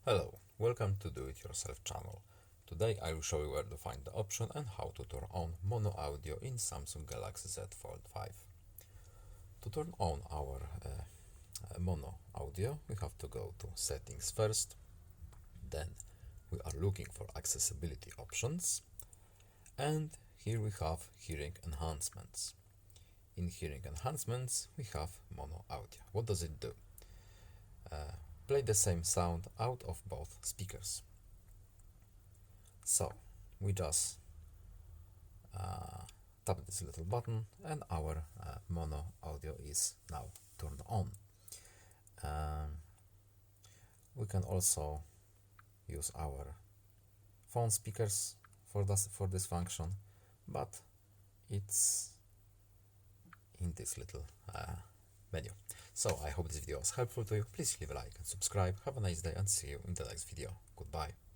Hello, welcome to Do It Yourself channel. Today I will show you where to find the option and how to turn on mono audio in Samsung Galaxy Z Fold5. To turn on our mono audio, we have to go to settings first, then we are looking for accessibility options, and here we have hearing enhancements. In hearing enhancements, we have mono audio. What does it do? Play the same sound out of both speakers. So we just tap this little button and our mono audio is now turned on. We can also use our phone speakers for this function, but it's in this little menu. So I hope this video was helpful to you. Please leave a like and subscribe. Have a nice day and see you in the next video. Goodbye.